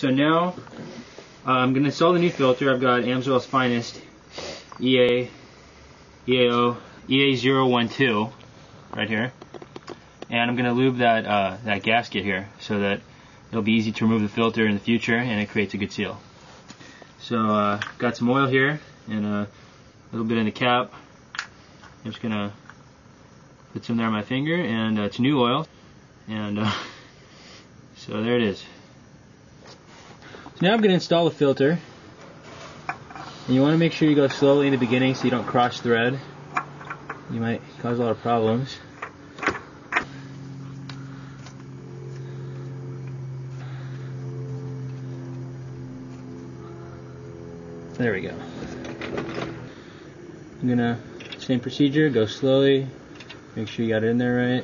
so now I'm going to install the new filter. I've got AMSOIL's finest EA012 right here, and I'm going to lube that gasket here so that it'll be easy to remove the filter in the future and it creates a good seal. So got some oil here and a little bit in the cap. I'm just going to put some there on my finger, and it's new oil, and so there it is. So now I'm going to install the filter, and you want to make sure you go slowly in the beginning so you don't cross thread. You might cause a lot of problems. There we go. I'm going to, same procedure, go slowly, make sure you got it in there right.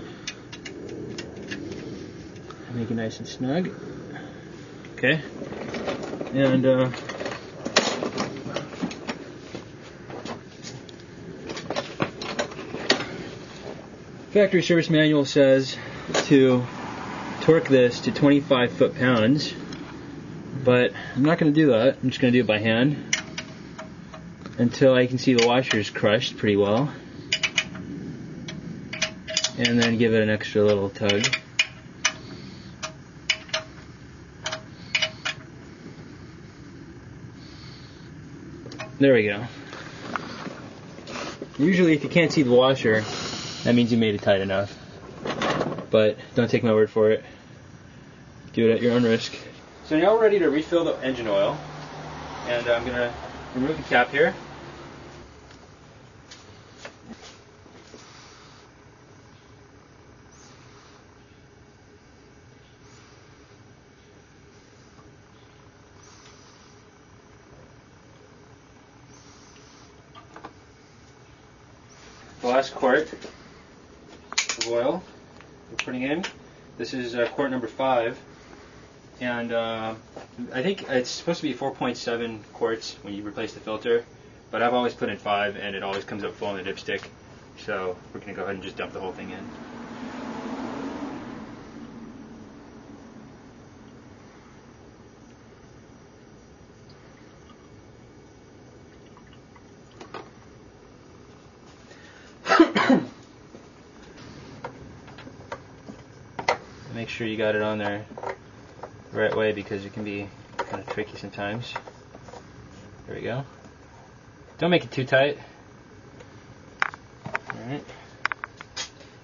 Make it nice and snug. Okay. And factory service manual says to torque this to 25 foot-pounds, but I'm not going to do that. I'm just going to do it by hand until I can see the washers crushed pretty well, and then give it an extra little tug. There we go. Usually if you can't see the washer, that means you made it tight enough, but don't take my word for it. Do it at your own risk. So now we're ready to refill the engine oil, and I'm going to remove the cap here. The last quart of oil we're putting in. This is quart number 5, and I think it's supposed to be 4.7 quarts when you replace the filter, but I've always put in 5 and it always comes up full in the dipstick, so we're going to go ahead and just dump the whole thing in. Make sure you got it on there the right way because it can be kind of tricky sometimes. There we go. Don't make it too tight. Alright.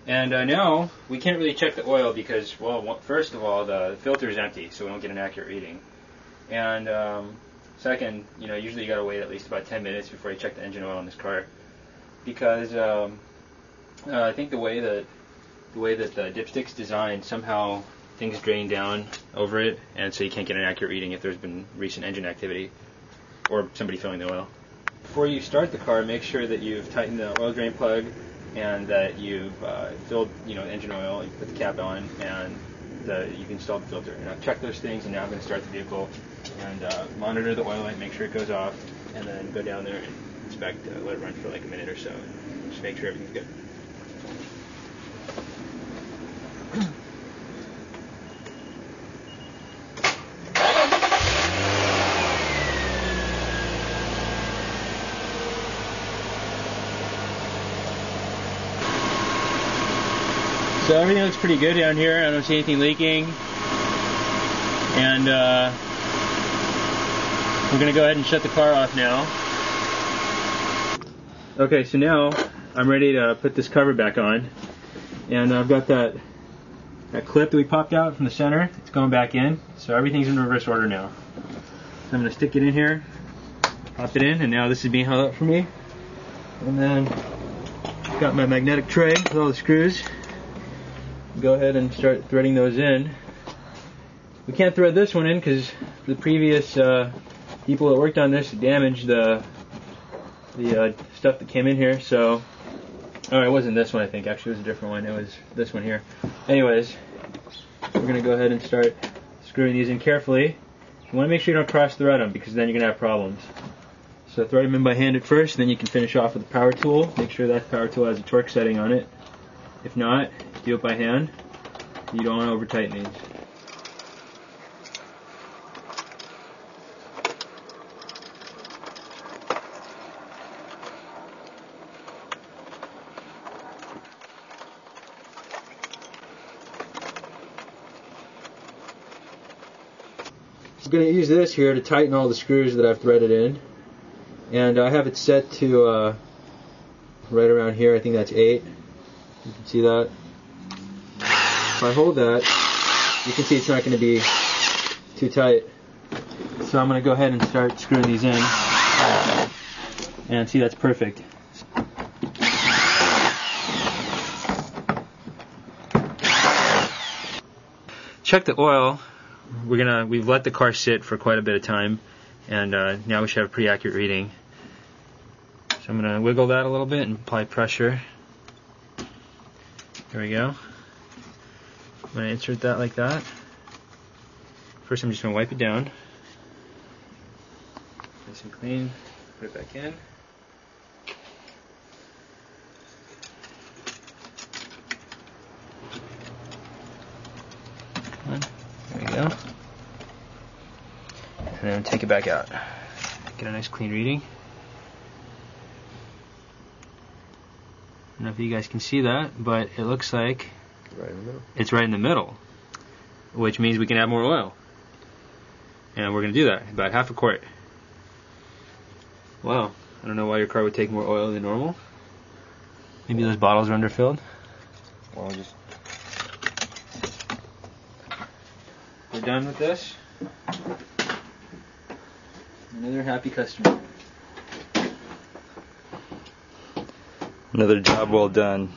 And now we can't really check the oil because, well, first of all, the filter is empty, so we don't get an accurate reading. And second, usually you gotta wait at least about 10 minutes before you check the engine oil on this car, because I think the way that the dipstick's designed, somehow things drain down over it, and so you can't get an accurate reading if there's been recent engine activity or somebody filling the oil. Before you start the car, make sure that you've tightened the oil drain plug and that you've filled engine oil, you put the cap on, and you've installed the filter. And I've checked those things, and now I'm going to start the vehicle and monitor the oil light, make sure it goes off, and then go down there and inspect, let it run for like a minute or so, and just make sure everything's good. So everything looks pretty good down here. I don't see anything leaking. And we're going to go ahead and shut the car off now. Okay, so now I'm ready to put this cover back on. And I've got that clip that we popped out from the center. It's going back in. So everything's in reverse order now. So I'm going to stick it in here, pop it in, and now this is being held up for me. And then I've got my magnetic tray with all the screws. Go ahead and start threading those in. We can't thread this one in because the previous people that worked on this damaged the stuff that came in here. So, it wasn't this one, I think. Actually, it was a different one. It was this one here. Anyways, we're going to go ahead and start screwing these in carefully. You want to make sure you don't cross thread them because then you're going to have problems. So thread them in by hand at first, then you can finish off with the power tool. Make sure that power tool has a torque setting on it. If not, do it by hand. You don't want to over tighten these. I'm going to use this here to tighten all the screws that I've threaded in. And I have it set to right around here. I think that's 8. You can see that. If I hold that, you can see it's not going to be too tight. So I'm going to go ahead and start screwing these in. And see, that's perfect. Check the oil. We've let the car sit for quite a bit of time, and now we should have a pretty accurate reading. So I'm going to wiggle that a little bit and apply pressure. There we go. I'm going to insert that like that. First I'm just going to wipe it down. Nice and clean. Put it back in. There we go. And then take it back out. Get a nice clean reading. I don't know if you guys can see that, but it looks like right in the middle. It's right in the middle, which means we can add more oil. And we're going to do that, about half a quart. Wow, I don't know why your car would take more oil than normal. Maybe those bottles are underfilled. Well, just... We're done with this. Another happy customer. Another job well done.